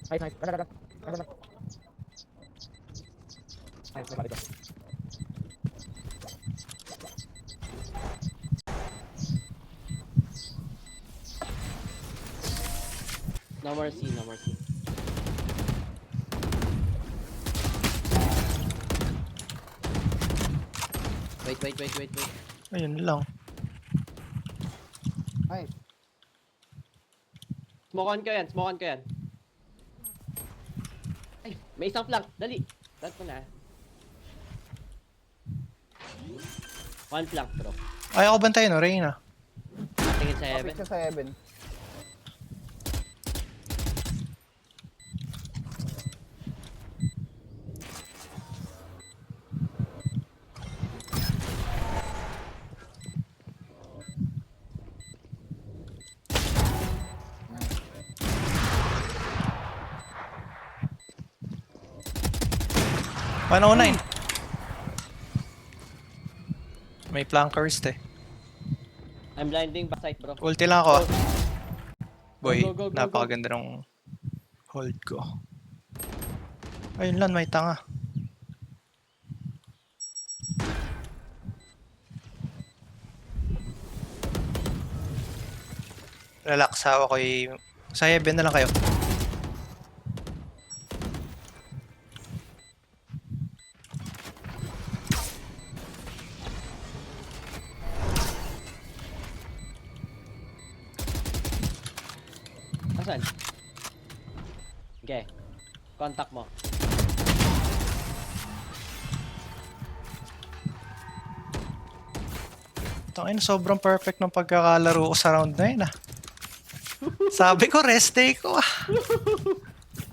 Nice, nice. Run. Nice, may balik ko. No mercy, no mercy. Wait. Ayun lang. Nice. Smokean ko yan. Ay, may isang flank. Dali. Plant mo na. One flank, bro. Ayaw ko bantayan, no, Reyna. Tingin sa Kapit heaven. siya sa heaven. Paano 9? May flankers eh. I'm blinding backside, bro. Ulti lang ako. Boy, Go. napakaganda ng hold ko. Ayun lang, may tanga. Relax, hawa ko sa heaven na lang kayo. Asan? Okay. Contact mo. Tangin, sobrang perfect ng pagkakalaro ko sa round na yun ah. Sabi ko, rest day ko ah.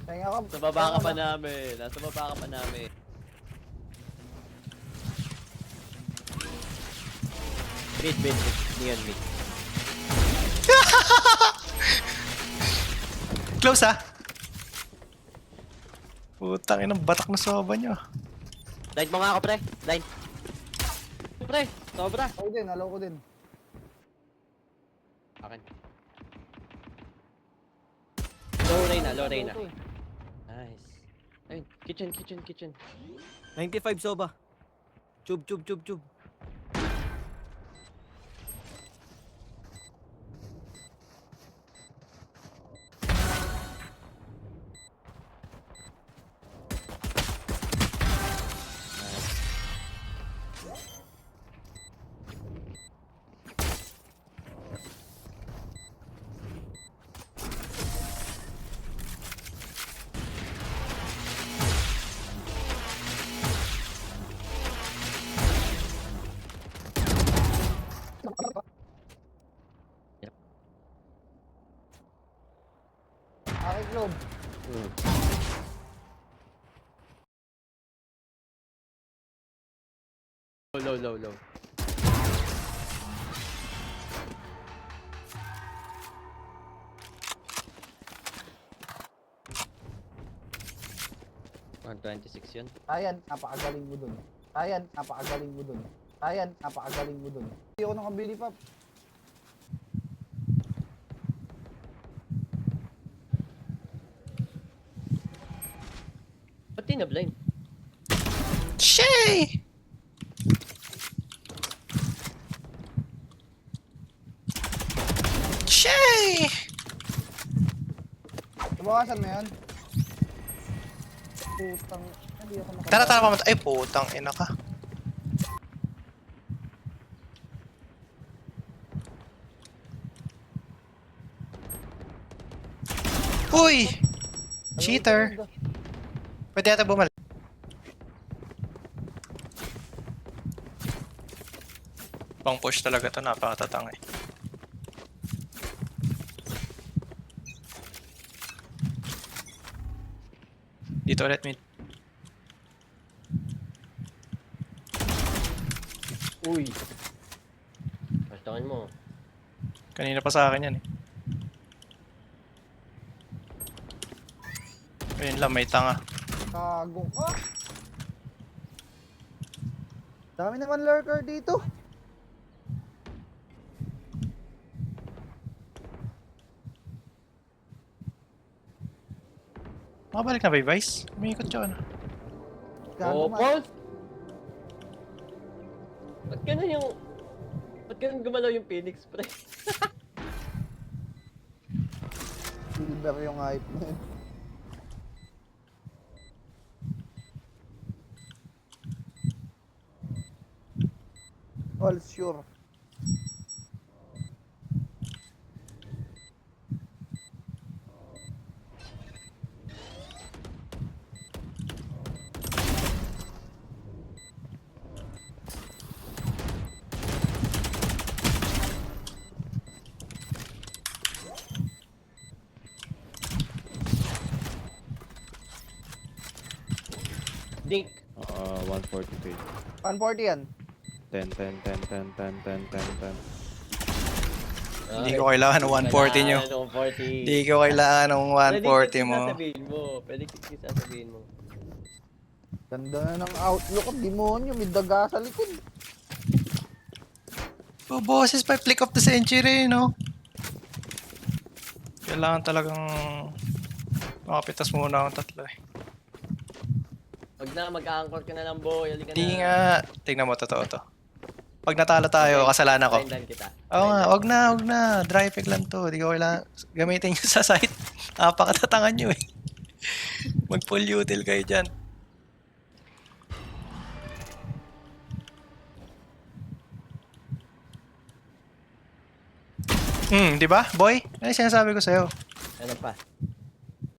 Kaya ako. Sa baba ka pa namin. Nasa baba ka pa namin. Mid. Neon mid. Close ah. Putang inang batak na soba nyo. Line mo nga ako, pre. Line. Pre, sobra. Alaw ko din. Akin. Low Reyna. Nice. Ayun, kitchen. 95 soba. Chub. Aking globe. Low. 126 yun. Ryan, napakagaling mo dun. Hindi ako nakabili pa. Ba't di na blind? Shay! Subukasan mo yan. Putang. Hindi ako nakabili. Tara pamatay. Ay, putang ina ka. Uy! Cheater! Pwede yata bumalik. Pang push talaga to, napakatatangay. Dito ulit mid. Uy. Pastakin mo. Kanina pa sa akin yan eh. Ayun lang, may tanga. Kago ka. Dami naman lurker dito. Makabalik na ba yung Vice? Umiikot siya ano? Gago Oh, man. Paul! Ba't ganun gumalaw yung Phoenix, pre? Silver yung hype na yun. All sure. Dink. 140 page. 140 yan. 10, 10, 10, 10, 10, 10, 10, 10. Hindi ko kailangan ng 140 nyo. Kailangan ng 140. Hindi ko kailangan ng 140 mo. Pwede kasi sasabihin mo. Ganda na ng outlook of demonyo. May daga sa likod. Oh, boses pa flick of the century, no? Kailangan talagang makapitas muna akong tatlo eh. Wag na, mag-anchor ka na lang, boy. Halika na. Hindi nga. Tingnan mo, totoo to. Pag natalo tayo, kasalanan ko. Blindan kita. Oo nga, wag na. Dry pick lang to. Di ko kailangan gamitin nyo sa site. Napakatatangan nyo eh. Mag full util kayo dyan. Di ba, boy? Ano yung sinasabi ko sa'yo? Ano pa?